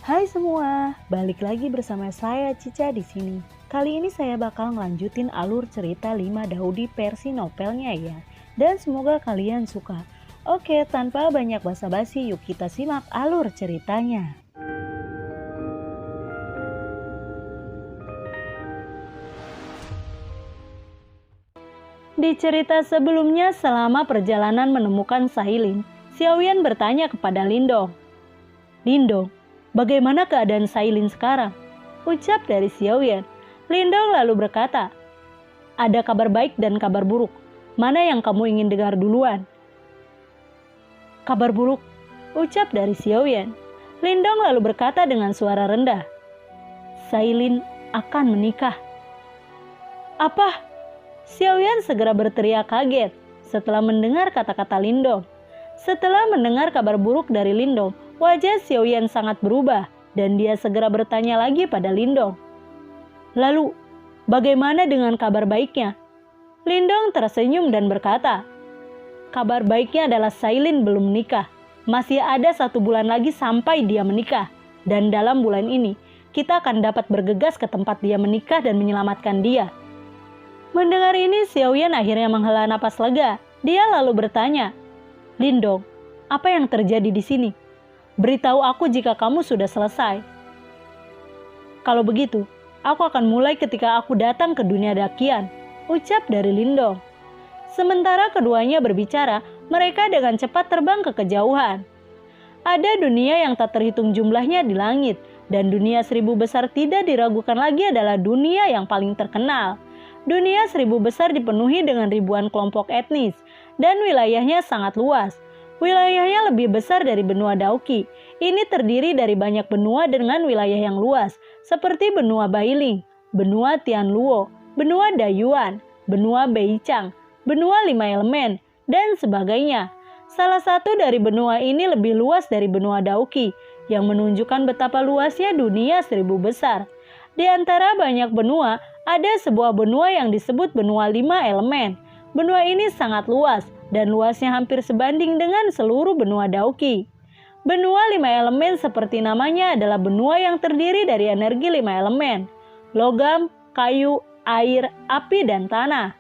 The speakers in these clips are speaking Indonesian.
Hai semua, balik lagi bersama saya Cica di sini. Kali ini saya bakal ngelanjutin alur cerita 5 Daudi versi novelnya ya. Dan semoga kalian suka. Oke, tanpa banyak basa-basi, yuk kita simak alur ceritanya. Di cerita sebelumnya, selama perjalanan menemukan Sailin, Xiaoyan bertanya kepada Lindong. Lindong, bagaimana keadaan Sailin sekarang? Ucap dari Xiaoyan. Lindong lalu berkata, ada kabar baik dan kabar buruk. Mana yang kamu ingin dengar duluan? Kabar buruk, ucap dari Xiaoyan. Lindong lalu berkata dengan suara rendah, Sailin akan menikah. Apa? Xiaoyan segera berteriak kaget setelah mendengar kata-kata Lindong. Setelah mendengar kabar buruk dari Lindong, wajah Xiaoyan sangat berubah dan dia segera bertanya lagi pada Lindong. Lalu, bagaimana dengan kabar baiknya? Lindong tersenyum dan berkata, kabar baiknya adalah Sailin belum menikah. Masih ada 1 bulan lagi sampai dia menikah. Dan dalam bulan ini, kita akan dapat bergegas ke tempat dia menikah dan menyelamatkan dia. Mendengar ini, Xiaoyan akhirnya menghela napas lega. Dia lalu bertanya, Lindong, apa yang terjadi di sini? Beritahu aku jika kamu sudah selesai. Kalau begitu, aku akan mulai ketika aku datang ke dunia dakian, ucap dari Lindong. Sementara keduanya berbicara, mereka dengan cepat terbang ke kejauhan. Ada dunia yang tak terhitung jumlahnya di langit, dan dunia 1000 besar tidak diragukan lagi adalah dunia yang paling terkenal. Dunia 1000 besar dipenuhi dengan ribuan kelompok etnis, dan wilayahnya sangat luas. Wilayahnya lebih besar dari benua Dauki. Ini terdiri dari banyak benua dengan wilayah yang luas, seperti benua Bailing, benua Tianluo, benua Dayuan, benua Beichang, benua 5 elemen, dan sebagainya. Salah satu dari benua ini lebih luas dari benua Dauki, yang menunjukkan betapa luasnya dunia 1000 besar. Di antara banyak benua, ada sebuah benua yang disebut benua 5 elemen. Benua ini sangat luas dan luasnya hampir sebanding dengan seluruh benua Dauki. Benua 5 elemen seperti namanya adalah benua yang terdiri dari energi 5 elemen, logam, kayu, air, api, dan tanah.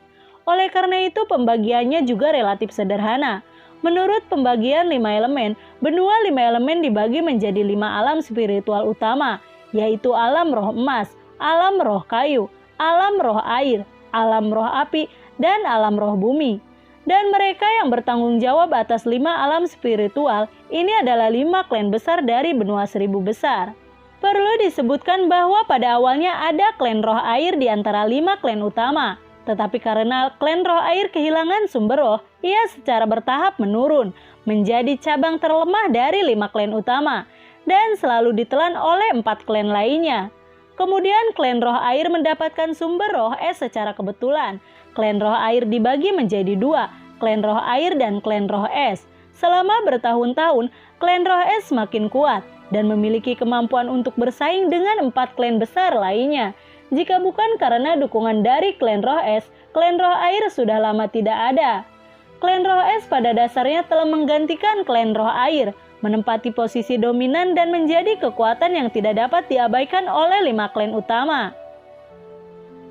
Oleh karena itu pembagiannya juga relatif sederhana. Menurut pembagian 5 elemen, benua 5 elemen dibagi menjadi 5 alam spiritual utama, yaitu alam roh emas, alam roh kayu, alam roh air, alam roh api, dan alam roh bumi. Dan mereka yang bertanggung jawab atas 5 alam spiritual ini adalah 5 klan besar dari benua 1000 besar. Perlu disebutkan bahwa pada awalnya ada klan roh air di antara 5 klan utama. Tetapi karena klan roh air kehilangan sumber roh, ia secara bertahap menurun menjadi cabang terlemah dari 5 klan utama dan selalu ditelan oleh 4 klan lainnya. Kemudian klan roh air mendapatkan sumber roh es secara kebetulan. Klan roh air dibagi menjadi 2, klan roh air dan klan roh es. Selama bertahun-tahun, klan roh es semakin kuat dan memiliki kemampuan untuk bersaing dengan 4 klan besar lainnya. Jika bukan karena dukungan dari klan roh es, klan roh air sudah lama tidak ada. Klan roh es pada dasarnya telah menggantikan klan roh air, menempati posisi dominan dan menjadi kekuatan yang tidak dapat diabaikan oleh 5 klan utama.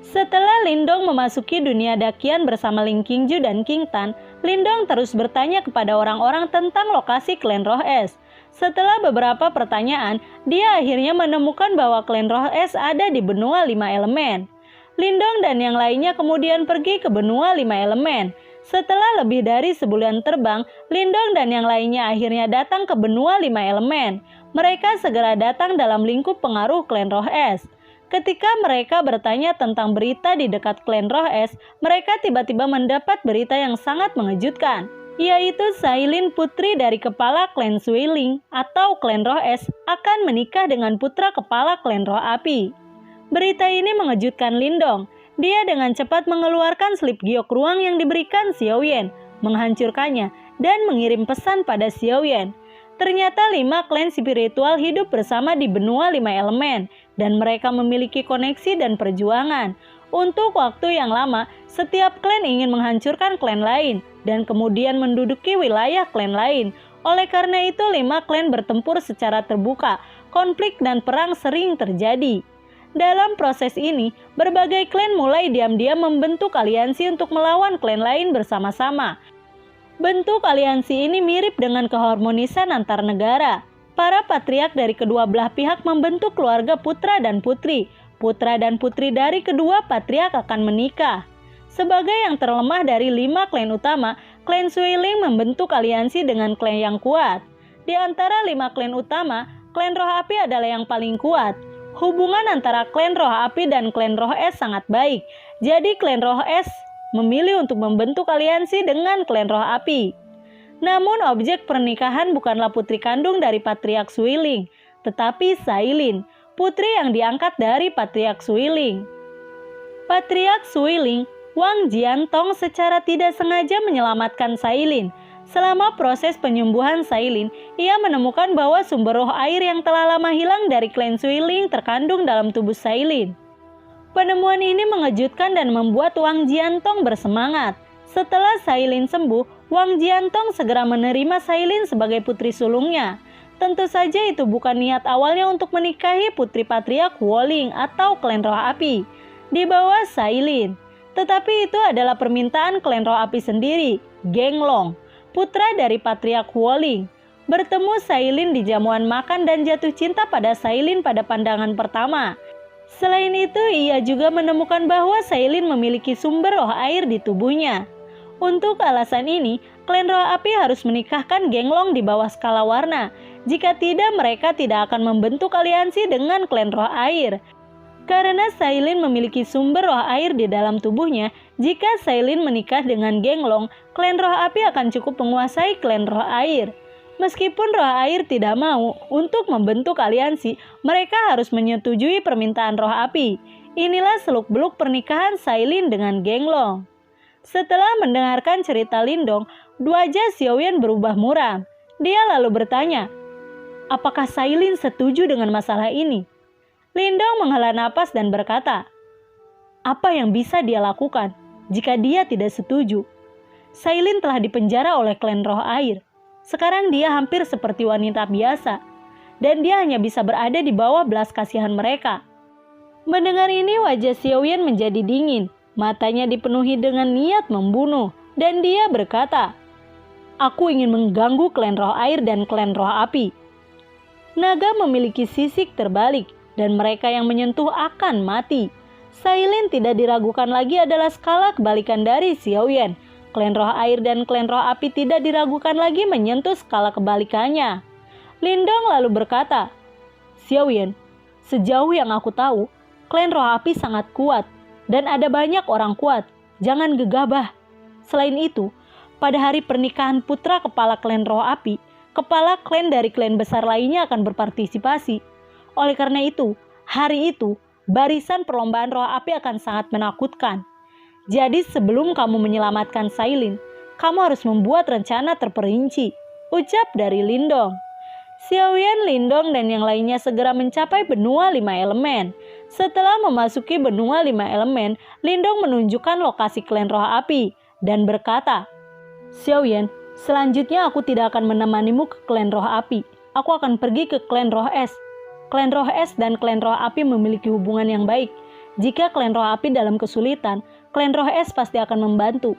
Setelah Lindong memasuki dunia dakian bersama Ling Qingju dan King Tan, Lindong terus bertanya kepada orang-orang tentang lokasi klan roh es. Setelah beberapa pertanyaan, dia akhirnya menemukan bahwa klan roh es ada di benua 5 elemen. Lindong dan yang lainnya kemudian pergi ke benua 5 elemen. Setelah lebih dari sebulan terbang, Lindong dan yang lainnya akhirnya datang ke benua 5 elemen. Mereka segera datang dalam lingkup pengaruh klan roh es. Ketika mereka bertanya tentang berita di dekat klan roh es, mereka tiba-tiba mendapat berita yang sangat mengejutkan, yaitu Sailin, putri dari kepala klan Suiling atau klan roh es, akan menikah dengan putra kepala klan roh api. Berita ini mengejutkan Lindong. Dia dengan cepat mengeluarkan slip giok ruang yang diberikan Xiaoyan, menghancurkannya, dan mengirim pesan pada Xiaoyan. Ternyata 5 klan spiritual hidup bersama di benua 5 elemen, dan mereka memiliki koneksi dan perjuangan. Untuk waktu yang lama, setiap klan ingin menghancurkan klan lain, dan kemudian menduduki wilayah klan lain. Oleh karena itu, 5 klan bertempur secara terbuka, konflik dan perang sering terjadi. Dalam proses ini, berbagai klan mulai diam-diam membentuk aliansi untuk melawan klan lain bersama-sama. Bentuk aliansi ini mirip dengan keharmonisan antar negara. Para patriark dari kedua belah pihak membentuk keluarga putra dan putri. Putra dan putri dari kedua patriark akan menikah. Sebagai yang terlemah dari 5 klan utama, klan Suiling membentuk aliansi dengan klan yang kuat. Di antara 5 klan utama, klan Roh Api adalah yang paling kuat. Hubungan antara klan Roh Api dan klan Roh Es sangat baik. Jadi klan Roh Es memilih untuk membentuk aliansi dengan klan Roh Api. Namun objek pernikahan bukanlah putri kandung dari Patriark Suiling, tetapi Sailin, putri yang diangkat dari Patriark Suiling. Patriark Suiling, Wang Jiantong secara tidak sengaja menyelamatkan Sailin. Selama proses penyembuhan Sailin, ia menemukan bahwa sumber roh air yang telah lama hilang dari klan Suiling terkandung dalam tubuh Sailin. Penemuan ini mengejutkan dan membuat Wang Jiantong bersemangat. Setelah Sailin sembuh, Wang Jiantong segera menerima Sailin sebagai putri sulungnya. Tentu saja itu bukan niat awalnya untuk menikahi putri patriark Woling atau klan Roh Api di bawah Sailin. Tetapi itu adalah permintaan klan Roh Api sendiri, Genglong, putra dari Patriark Woling. Bertemu Sailin di jamuan makan dan jatuh cinta pada Sailin pada pandangan pertama. Selain itu, ia juga menemukan bahwa Sailin memiliki sumber roh air di tubuhnya. Untuk alasan ini, klan Roh Api harus menikahkan Genglong di bawah skala warna. Jika tidak, mereka tidak akan membentuk aliansi dengan klan Roh Air. Karena Sailin memiliki sumber roh air di dalam tubuhnya, jika Sailin menikah dengan Genglong, klan Roh Api akan cukup menguasai klan Roh Air. Meskipun Roh Air tidak mau untuk membentuk aliansi, mereka harus menyetujui permintaan Roh Api. Inilah seluk-beluk pernikahan Sailin dengan Genglong. Setelah mendengarkan cerita Lindong, wajah Xiaoyan berubah muram. Dia lalu bertanya, apakah Sailin setuju dengan masalah ini? Lindong menghela napas dan berkata, apa yang bisa dia lakukan jika dia tidak setuju? Sailin telah dipenjara oleh klan Roh Air. Sekarang dia hampir seperti wanita biasa, dan dia hanya bisa berada di bawah belas kasihan mereka. Mendengar ini, wajah Xiaoyan menjadi dingin. Matanya dipenuhi dengan niat membunuh, dan dia berkata, aku ingin mengganggu klan Roh Air dan klan Roh Api. Naga memiliki sisik terbalik, dan mereka yang menyentuh akan mati. Sailin tidak diragukan lagi adalah skala kebalikan dari Xiaoyan. Klan Roh Air dan klan Roh Api tidak diragukan lagi menyentuh skala kebalikannya. Lindong lalu berkata, Xiaoyan, sejauh yang aku tahu, klan Roh Api sangat kuat dan ada banyak orang kuat. Jangan gegabah. Selain itu, pada hari pernikahan putra kepala klan Roh Api, kepala klan dari klan besar lainnya akan berpartisipasi. Oleh karena itu, hari itu, barisan perlombaan Roh Api akan sangat menakutkan. Jadi sebelum kamu menyelamatkan Sailin, kamu harus membuat rencana terperinci, ucap dari Lindong. Xiaoyan, Lindong, dan yang lainnya segera mencapai benua 5 elemen. Setelah memasuki benua 5 elemen, Lindong menunjukkan lokasi klan Roh Api dan berkata, Xiaoyan, selanjutnya aku tidak akan menemanimu ke klan Roh Api. Aku akan pergi ke klan Roh Es. Klan Roh Es dan klan Roh Api memiliki hubungan yang baik. Jika klan Roh Api dalam kesulitan, klan Roh Es pasti akan membantu.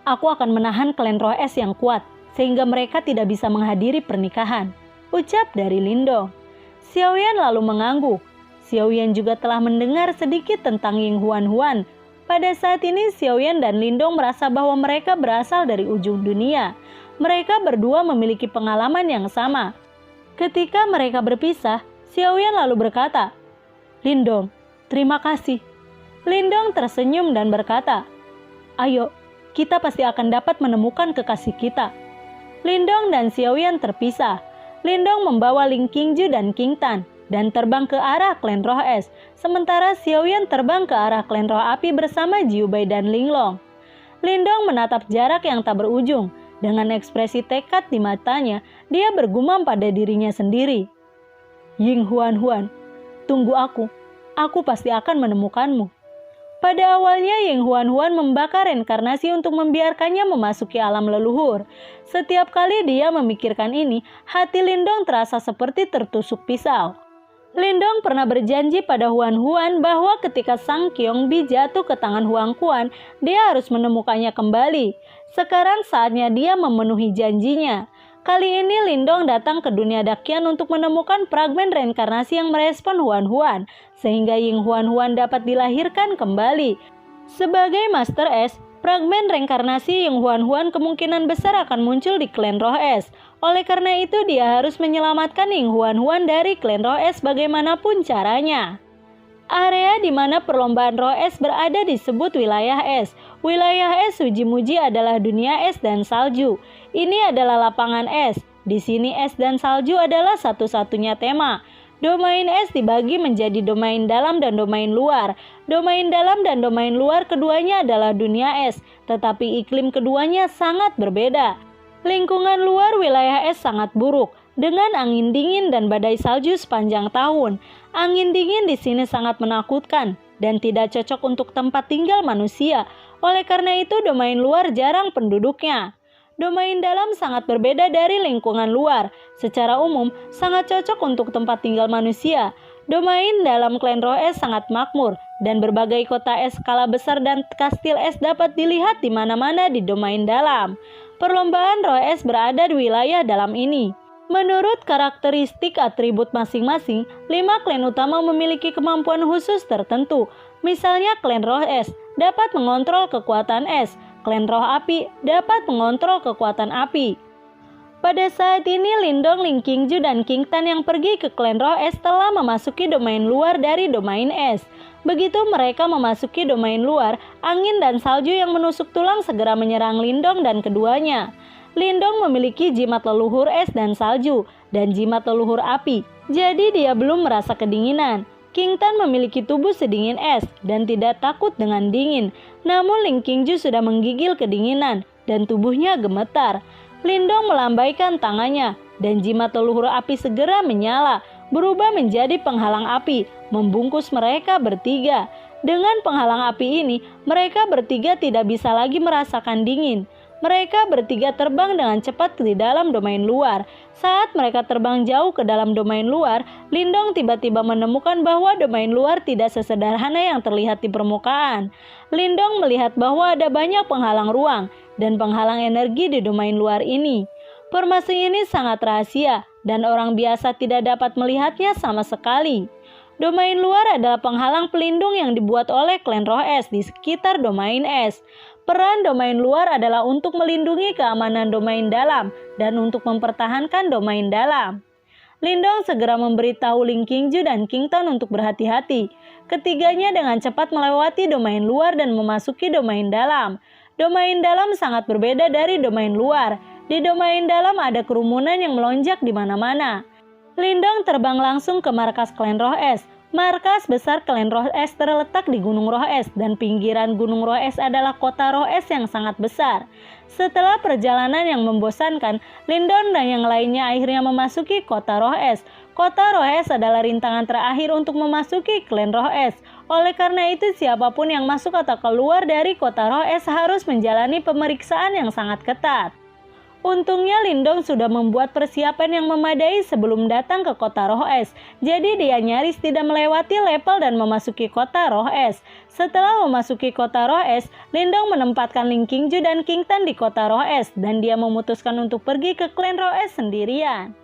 Aku akan menahan klan Roh Es yang kuat, sehingga mereka tidak bisa menghadiri pernikahan, ucap dari Lindong. Xiaoyan lalu mengangguk. Xiaoyan juga telah mendengar sedikit tentang Ying Huan. Pada saat ini Xiaoyan dan Lindong merasa bahwa mereka berasal dari ujung dunia. Mereka berdua memiliki pengalaman yang sama. Ketika mereka berpisah, Xiaoyan lalu berkata, Lindong, terima kasih. Lindong tersenyum dan berkata, ayo, kita pasti akan dapat menemukan kekasih kita. Lindong dan Xiaoyan terpisah. Lindong membawa Ling Qingju dan King Tan dan terbang ke arah klan Roh Es, sementara Xiaoyan terbang ke arah klan Roh Api bersama Jiu Bai dan Linglong. Lindong menatap jarak yang tak berujung. Dengan ekspresi tekad di matanya, dia bergumam pada dirinya sendiri. Ying Huan, tunggu aku pasti akan menemukanmu. Pada awalnya Ying Huan membakar reinkarnasi untuk membiarkannya memasuki alam leluhur. Setiap kali dia memikirkan ini, hati Lindong terasa seperti tertusuk pisau. Lindong pernah berjanji pada Huan Huan bahwa ketika Sang Kyongbi jatuh ke tangan Huang Quan, dia harus menemukannya kembali. Sekarang saatnya dia memenuhi janjinya. Kali ini Lindong datang ke dunia Dakian untuk menemukan fragmen reinkarnasi yang merespon Huan Huan, sehingga Ying Huan Huan dapat dilahirkan kembali. Sebagai Master S, fragmen reinkarnasi Ying Huan Huan kemungkinan besar akan muncul di klan Roh S. Oleh karena itu dia harus menyelamatkan Ying Huan Huan dari klan Roh S bagaimanapun caranya. Area di mana perlombaan Roh S berada disebut wilayah S. Wilayah S Uji Muji adalah dunia es dan salju. Ini adalah lapangan es. Di sini es dan salju adalah satu-satunya tema. Domain es dibagi menjadi domain dalam dan domain luar. Domain dalam dan domain luar keduanya adalah dunia es, tetapi iklim keduanya sangat berbeda. Lingkungan luar wilayah es sangat buruk, dengan angin dingin dan badai salju sepanjang tahun. Angin dingin di sini sangat menakutkan dan tidak cocok untuk tempat tinggal manusia. Oleh karena itu domain luar jarang penduduknya. Domain dalam sangat berbeda dari lingkungan luar. Secara umum, sangat cocok untuk tempat tinggal manusia. Domain dalam klan Roh es sangat makmur, dan berbagai kota es skala besar dan kastil es dapat dilihat di mana-mana di domain dalam. Perlombaan Roh es berada di wilayah dalam ini. Menurut karakteristik atribut masing-masing, 5 klan utama memiliki kemampuan khusus tertentu. Misalnya klan Roh es dapat mengontrol kekuatan es. Klan Roh Api dapat mengontrol kekuatan api. Pada saat ini Lindong, Ling Qingju, dan King Tan yang pergi ke klan Roh Es telah memasuki domain luar dari domain es. Begitu mereka memasuki domain luar, angin dan salju yang menusuk tulang segera menyerang Lindong dan keduanya. Lindong memiliki jimat leluhur es dan salju, dan jimat leluhur api, jadi dia belum merasa kedinginan. King Tan memiliki tubuh sedingin es dan tidak takut dengan dingin. Namun Ling Qingju sudah menggigil kedinginan dan tubuhnya gemetar. Lindong melambaikan tangannya dan jimat leluhur api segera menyala, berubah menjadi penghalang api, membungkus mereka bertiga. Dengan penghalang api ini, mereka bertiga tidak bisa lagi merasakan dingin. Mereka bertiga terbang dengan cepat di dalam domain luar. Saat mereka terbang jauh ke dalam domain luar, Lindong tiba-tiba menemukan bahwa domain luar tidak sesederhana yang terlihat di permukaan. Lindong melihat bahwa ada banyak penghalang ruang dan penghalang energi di domain luar ini. Formasi ini sangat rahasia dan orang biasa tidak dapat melihatnya sama sekali. Domain luar adalah penghalang pelindung yang dibuat oleh klan Roh Es di sekitar domain es. Peran domain luar adalah untuk melindungi keamanan domain dalam dan untuk mempertahankan domain dalam. Lindong segera memberitahu Ling Qingju dan King Tan untuk berhati-hati. Ketiganya dengan cepat melewati domain luar dan memasuki domain dalam. Domain dalam sangat berbeda dari domain luar. Di domain dalam ada kerumunan yang melonjak di mana-mana. Lindong terbang langsung ke markas klan Roh Es. Markas besar klan Roh Es terletak di Gunung Roh Es dan pinggiran Gunung Roh Es adalah kota Roh Es yang sangat besar. Setelah perjalanan yang membosankan, Lindong dan yang lainnya akhirnya memasuki kota Roh Es. Kota Roh Es adalah rintangan terakhir untuk memasuki klan Roh Es. Oleh karena itu, siapapun yang masuk atau keluar dari kota Roh Es harus menjalani pemeriksaan yang sangat ketat. Untungnya Lindong sudah membuat persiapan yang memadai sebelum datang ke kota Roh Es. Jadi dia nyaris tidak melewati level dan memasuki kota Roh Es. Setelah memasuki kota Roh Es, Lindong menempatkan Ling Qingju dan King Tan di kota Roh Es dan dia memutuskan untuk pergi ke klan Roh Es sendirian.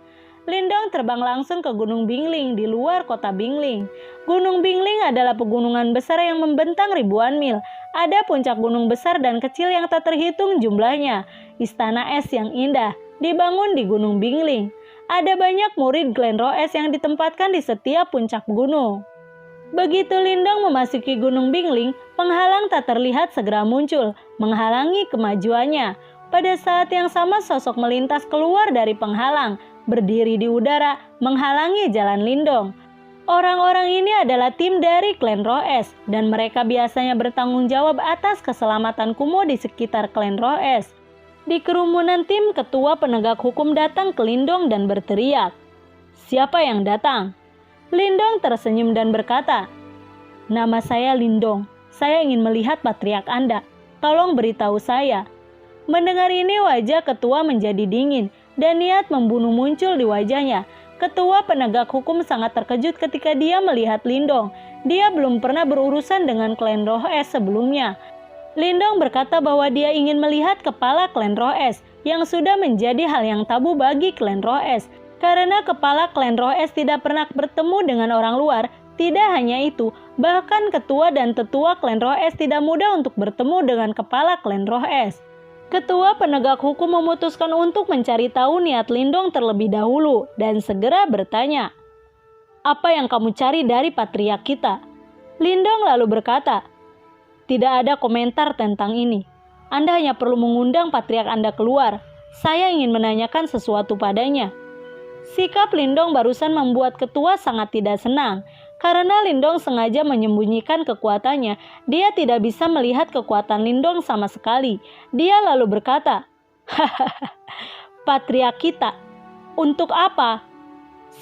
Lindong terbang langsung ke Gunung Bingling di luar kota Bingling. Gunung Bingling adalah pegunungan besar yang membentang ribuan mil. Ada puncak gunung besar dan kecil yang tak terhitung jumlahnya. Istana es yang indah dibangun di Gunung Bingling. Ada banyak murid klan Roh Es yang ditempatkan di setiap puncak gunung. Begitu Lindong memasuki Gunung Bingling, penghalang tak terlihat segera muncul, menghalangi kemajuannya. Pada saat yang sama sosok melintas keluar dari penghalang, berdiri di udara, menghalangi jalan Lindong. Orang-orang ini adalah tim dari klan Roh Es dan mereka biasanya bertanggung jawab atas keselamatan Kumo di sekitar klan Roh Es. Di kerumunan tim, ketua penegak hukum datang ke Lindong dan berteriak, "Siapa yang datang?" Lindong tersenyum dan berkata, "Nama saya Lindong. Saya ingin melihat patriark Anda. Tolong beritahu saya." Mendengar ini wajah ketua menjadi dingin dan niat membunuh muncul di wajahnya. Ketua penegak hukum sangat terkejut ketika dia melihat Lindong. Dia belum pernah berurusan dengan klan Roh Es sebelumnya. Lindong berkata bahwa dia ingin melihat kepala klan Roh Es, yang sudah menjadi hal yang tabu bagi klan Roh Es. Karena kepala klan Roh Es tidak pernah bertemu dengan orang luar. Tidak hanya itu, bahkan ketua dan tetua klan Roh Es tidak mudah untuk bertemu dengan kepala klan Roh Es. Ketua penegak hukum memutuskan untuk mencari tahu niat Lindong terlebih dahulu dan segera bertanya, "Apa yang kamu cari dari patriark kita?" Lindong lalu berkata, "Tidak ada komentar tentang ini. Anda hanya perlu mengundang patriark Anda keluar. Saya ingin menanyakan sesuatu padanya." Sikap Lindong barusan membuat ketua sangat tidak senang. Karena Lindong sengaja menyembunyikan kekuatannya, dia tidak bisa melihat kekuatan Lindong sama sekali. Dia lalu berkata, "Hahaha, patriark kita, untuk apa?"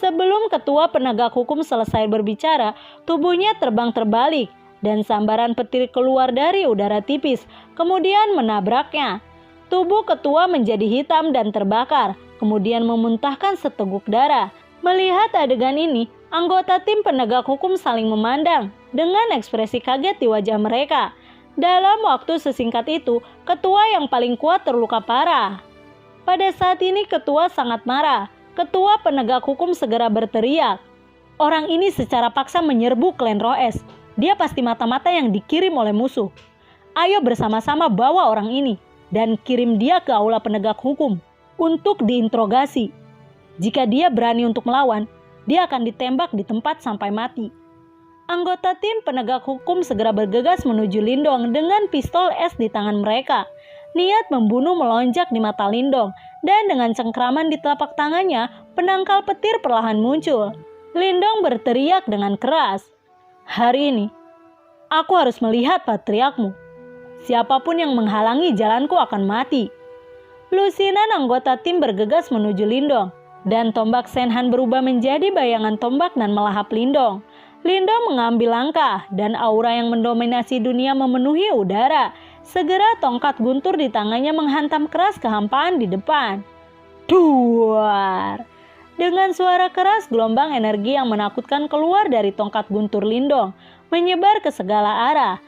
Sebelum ketua penegak hukum selesai berbicara, tubuhnya terbang terbalik dan sambaran petir keluar dari udara tipis, kemudian menabraknya. Tubuh ketua menjadi hitam dan terbakar, kemudian memuntahkan seteguk darah. Melihat adegan ini, anggota tim penegak hukum saling memandang dengan ekspresi kaget di wajah mereka. Dalam waktu sesingkat itu, ketua yang paling kuat terluka parah. Pada saat ini ketua sangat marah. Ketua penegak hukum segera berteriak, "Orang ini secara paksa menyerbu klan Roh Es. Dia pasti mata-mata yang dikirim oleh musuh. Ayo bersama-sama bawa orang ini dan kirim dia ke aula penegak hukum untuk diinterogasi. Jika dia berani untuk melawan, dia akan ditembak di tempat sampai mati." Anggota tim penegak hukum segera bergegas menuju Lindong dengan pistol es di tangan mereka. Niat membunuh melonjak di mata Lindong, dan dengan cengkraman di telapak tangannya, penangkal petir perlahan muncul. Lindong berteriak dengan keras, "Hari ini, aku harus melihat patriarkmu. Siapapun yang menghalangi jalanku akan mati." Lusinan anggota tim bergegas menuju Lindong, dan tombak Senhan berubah menjadi bayangan tombak dan melahap Lindong. Lindong mengambil langkah, dan aura yang mendominasi dunia memenuhi udara. Segera tongkat guntur di tangannya menghantam keras kehampaan di depan. Duar! Dengan suara keras, gelombang energi yang menakutkan keluar dari tongkat guntur Lindong, menyebar ke segala arah.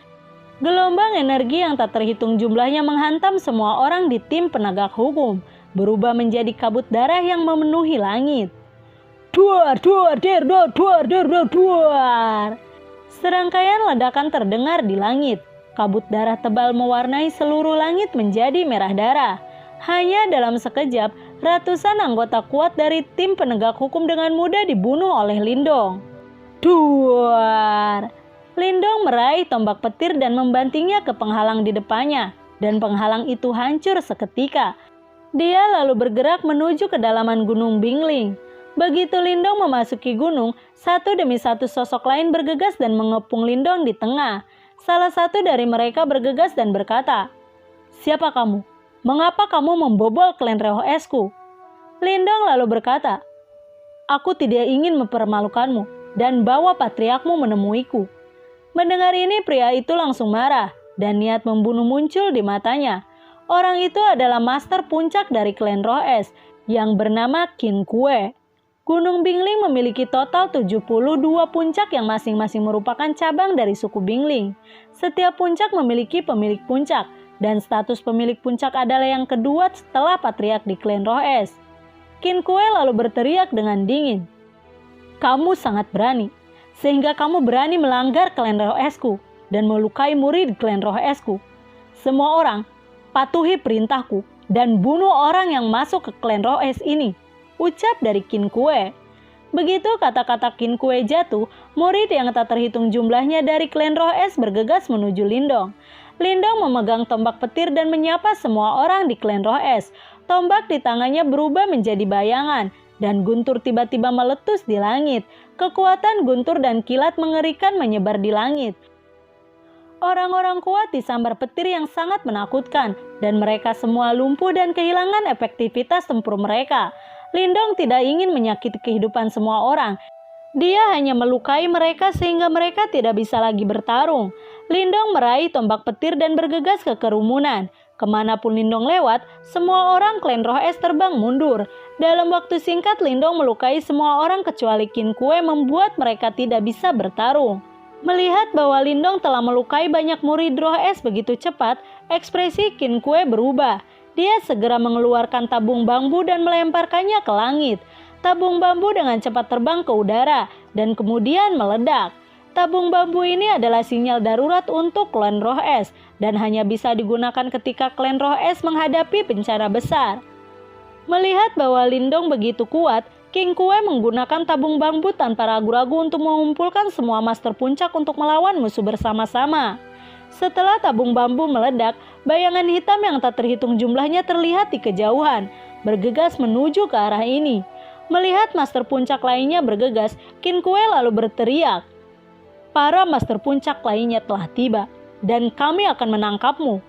Gelombang energi yang tak terhitung jumlahnya menghantam semua orang di tim penegak hukum, berubah menjadi kabut darah yang memenuhi langit. Duar, duar, der, duar, duar, der, duar, duar. Serangkaian ledakan terdengar di langit. Kabut darah tebal mewarnai seluruh langit menjadi merah darah. Hanya dalam sekejap, ratusan anggota kuat dari tim penegak hukum dengan mudah dibunuh oleh Lindong. Duar! Lindong meraih tombak petir dan membantingnya ke penghalang di depannya, dan penghalang itu hancur seketika. Dia lalu bergerak menuju kedalaman Gunung Bingling. Begitu Lindong memasuki gunung, satu demi satu sosok lain bergegas dan mengepung Lindong di tengah. Salah satu dari mereka bergegas dan berkata, "Siapa kamu? Mengapa kamu membobol klan Roh Es-ku?" Lindong lalu berkata, "Aku tidak ingin mempermalukanmu dan bawa patriarkmu menemuiku." Mendengar ini, pria itu langsung marah dan niat membunuh muncul di matanya. Orang itu adalah master puncak dari klan Roh Es yang bernama Qin Kue. Gunung Bingling memiliki total 72 puncak yang masing-masing merupakan cabang dari suku Bingling. Setiap puncak memiliki pemilik puncak, dan status pemilik puncak adalah yang kedua setelah patriark di klan Roh Es. Qin Kue lalu berteriak dengan dingin, "Kamu sangat berani, sehingga kamu berani melanggar klan Roh Es-ku dan melukai murid klan Roh Es-ku. Semua orang, patuhi perintahku dan bunuh orang yang masuk ke klan Roh Es ini," ucap dari Qin Kue. Begitu kata-kata Qin Kue jatuh, murid yang tak terhitung jumlahnya dari klan Roh Es bergegas menuju Lindong. Lindong memegang tombak petir dan menyapa semua orang di klan Roh Es. Tombak di tangannya berubah menjadi bayangan, dan guntur tiba-tiba meletus di langit. Kekuatan guntur dan kilat mengerikan menyebar di langit. Orang-orang kuat disambar petir yang sangat menakutkan, dan mereka semua lumpuh dan kehilangan efektivitas tempur mereka. Lindong tidak ingin menyakiti kehidupan semua orang. Dia hanya melukai mereka sehingga mereka tidak bisa lagi bertarung. Lindong meraih tombak petir dan bergegas ke kerumunan. Kemanapun Lindong lewat, semua orang klan Roh Es terbang mundur. Dalam waktu singkat, Lindong melukai semua orang kecuali Qin Kuei, membuat mereka tidak bisa bertarung. Melihat bahwa Lindong telah melukai banyak murid Roh Es begitu cepat, ekspresi Qin Kuei berubah. Dia segera mengeluarkan tabung bambu dan melemparkannya ke langit. Tabung bambu dengan cepat terbang ke udara dan kemudian meledak. Tabung bambu ini adalah sinyal darurat untuk klan Roh Es dan hanya bisa digunakan ketika klan Roh Es menghadapi bencana besar. Melihat bahwa Lindong begitu kuat, Qin Kuei menggunakan tabung bambu tanpa ragu-ragu untuk mengumpulkan semua master puncak untuk melawan musuh bersama-sama. Setelah tabung bambu meledak, bayangan hitam yang tak terhitung jumlahnya terlihat di kejauhan, bergegas menuju ke arah ini. Melihat master puncak lainnya bergegas, Qin Kuei lalu berteriak, "Para master puncak lainnya telah tiba, dan kami akan menangkapmu."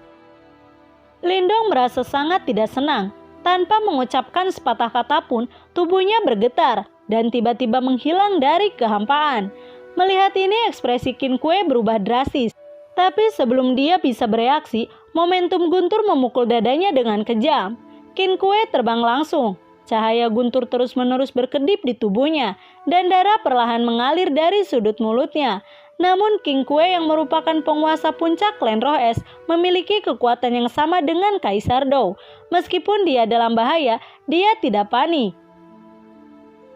Lindong merasa sangat tidak senang. Tanpa mengucapkan sepatah kata pun, tubuhnya bergetar dan tiba-tiba menghilang dari kehampaan. Melihat ini, ekspresi Qin Kuei berubah drastis. Tapi sebelum dia bisa bereaksi, momentum guntur memukul dadanya dengan kejam. Qin Kuei terbang langsung. Cahaya guntur terus-menerus berkedip di tubuhnya, dan darah perlahan mengalir dari sudut mulutnya. Namun Qin Kuei yang merupakan penguasa puncak klan Roh Es memiliki kekuatan yang sama dengan Kaisar Dou. Meskipun dia dalam bahaya, dia tidak panik.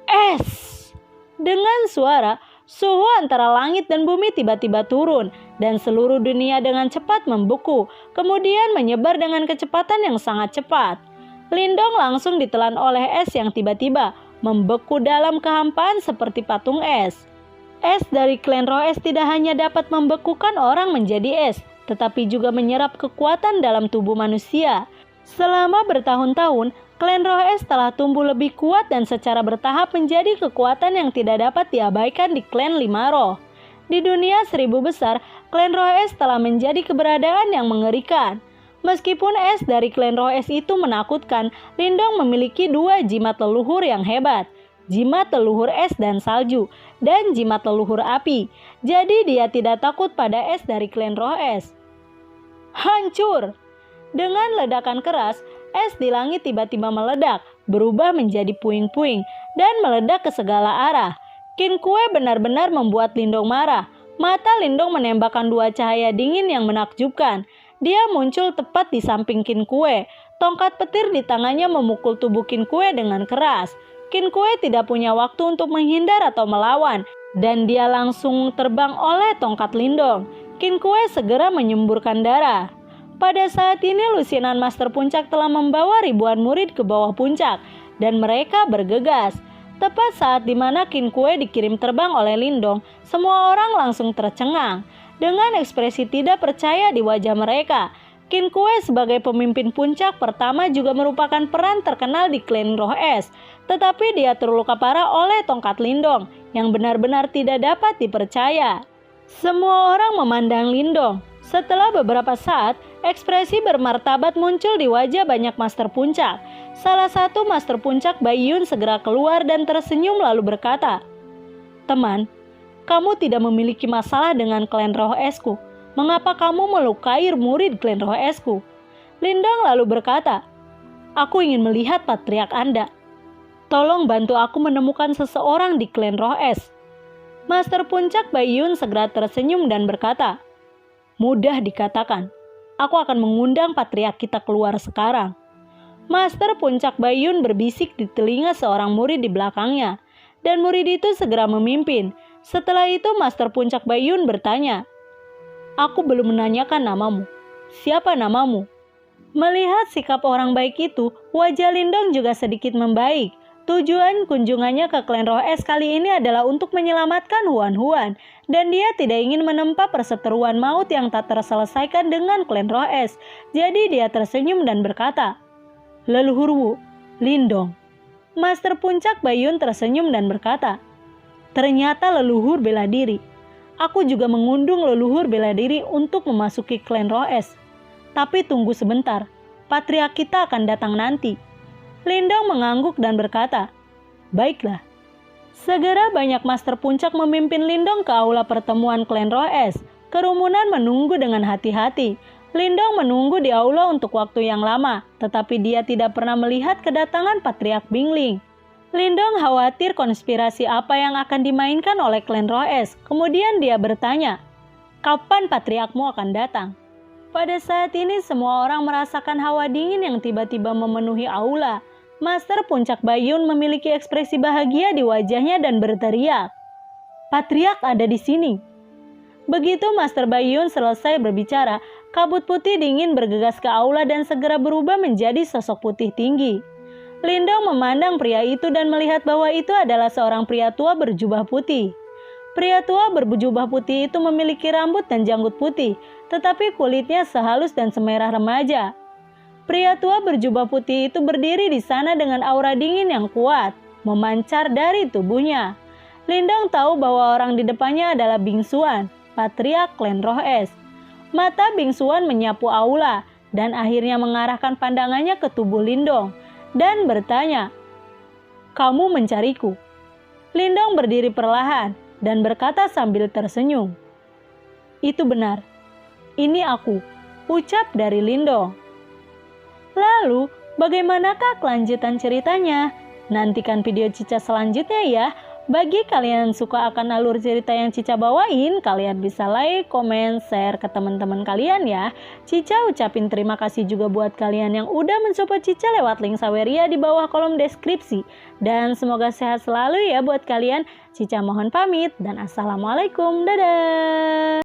Es! Dengan suara, suhu antara langit dan bumi tiba-tiba turun, dan seluruh dunia dengan cepat membeku, kemudian menyebar dengan kecepatan yang sangat cepat. Lindong langsung ditelan oleh es yang tiba-tiba membeku dalam kehampaan seperti patung es. Es dari klan Roh Es tidak hanya dapat membekukan orang menjadi es, tetapi juga menyerap kekuatan dalam tubuh manusia. Selama bertahun-tahun, klan Roh Es telah tumbuh lebih kuat dan secara bertahap menjadi kekuatan yang tidak dapat diabaikan di klan Lima Roh. Di dunia 1000 besar, klan Roh Es telah menjadi keberadaan yang mengerikan. Meskipun es dari klan Roh Es itu menakutkan, Lindong memiliki 2 jimat leluhur yang hebat. Jimat leluhur es dan salju, dan jimat leluhur api. Jadi dia tidak takut pada es dari klan Roh Es. Hancur! Dengan ledakan keras, es di langit tiba-tiba meledak, berubah menjadi puing-puing, dan meledak ke segala arah. Qin Kuei benar-benar membuat Lindong marah. Mata Lindong menembakkan 2 cahaya dingin yang menakjubkan. Dia muncul tepat di samping Qin Kuei. Tongkat petir di tangannya memukul tubuh Qin Kuei dengan keras. Qin Kuei tidak punya waktu untuk menghindar atau melawan, dan dia langsung terbang oleh tongkat Lindong. Qin Kuei segera menyemburkan darah. Pada saat ini lusinan Master Puncak telah membawa ribuan murid ke bawah puncak, dan mereka bergegas. Tepat saat dimana Qin Kuei dikirim terbang oleh Lindong, semua orang langsung tercengang. Dengan ekspresi tidak percaya di wajah mereka, Qin Kuei sebagai pemimpin puncak pertama juga merupakan peran terkenal di klan Roh Es, tetapi dia terluka parah oleh tongkat Lindong yang benar-benar tidak dapat dipercaya. Semua orang memandang Lindong. Setelah beberapa saat, ekspresi bermartabat muncul di wajah banyak master puncak. Salah satu master puncak Bai Yun segera keluar dan tersenyum lalu berkata, "Teman, kamu tidak memiliki masalah dengan klan Roh Es-ku. Mengapa kamu melukai murid klan Roh Es-ku?" Lindong lalu berkata, "Aku ingin melihat patriark Anda. Tolong bantu aku menemukan seseorang di klan Roh Es." Master Puncak Bai Yun segera tersenyum dan berkata, "Mudah dikatakan. Aku akan mengundang patriark kita keluar sekarang." Master Puncak Bai Yun berbisik di telinga seorang murid di belakangnya, dan murid itu segera memimpin. Setelah itu Master Puncak Bai Yun bertanya, "Aku belum menanyakan namamu. Siapa namamu?" Melihat sikap orang baik itu, wajah Lindong juga sedikit membaik. Tujuan kunjungannya ke klan Roh Es kali ini adalah untuk menyelamatkan Huan-Huan, dan dia tidak ingin menempa perseteruan maut yang tak terselesaikan dengan klan Roh Es. Jadi dia tersenyum dan berkata, "Leluhur Wu, Lindong." Master Puncak Bai Yun tersenyum dan berkata, "Ternyata leluhur bela diri. Aku juga mengundang leluhur bela diri untuk memasuki klan Roh Es. Tapi tunggu sebentar, patriark kita akan datang nanti." Lindong mengangguk dan berkata, "Baiklah." Segera banyak master puncak memimpin Lindong ke aula pertemuan klan Roh Es. Kerumunan menunggu dengan hati-hati. Lindong menunggu di aula untuk waktu yang lama, tetapi dia tidak pernah melihat kedatangan Patriark Bingling. Lindong khawatir konspirasi apa yang akan dimainkan oleh klan Roes. Kemudian dia bertanya, "Kapan patriarkmu akan datang?" Pada saat ini semua orang merasakan hawa dingin yang tiba-tiba memenuhi aula. Master Puncak Bayun memiliki ekspresi bahagia di wajahnya dan berteriak, "Patriark ada di sini." Begitu Master Bayun selesai berbicara, kabut putih dingin bergegas ke aula dan segera berubah menjadi sosok putih tinggi. Lindong memandang pria itu dan melihat bahwa itu adalah seorang pria tua berjubah putih. Pria tua berjubah putih itu memiliki rambut dan janggut putih, tetapi kulitnya sehalus dan semerah remaja. Pria tua berjubah putih itu berdiri di sana dengan aura dingin yang kuat, memancar dari tubuhnya. Lindong tahu bahwa orang di depannya adalah Bingsuan, Patriark klan Roes. Mata Bingsuan menyapu aula dan akhirnya mengarahkan pandangannya ke tubuh Lindong dan bertanya, "Kamu mencariku?" Lindong berdiri perlahan dan berkata sambil tersenyum, "Itu benar. Ini aku," ucap dari Lindong. Lalu, bagaimanakah kelanjutan ceritanya? Nantikan video Cica selanjutnya ya. Bagi kalian yang suka akan alur cerita yang Cica bawain, kalian bisa like, komen, share ke teman-teman kalian ya. Cica ucapin terima kasih juga buat kalian yang udah mensupport Cica lewat link Saweria di bawah kolom deskripsi. Dan semoga sehat selalu ya buat kalian. Cica mohon pamit dan assalamualaikum. Dadah.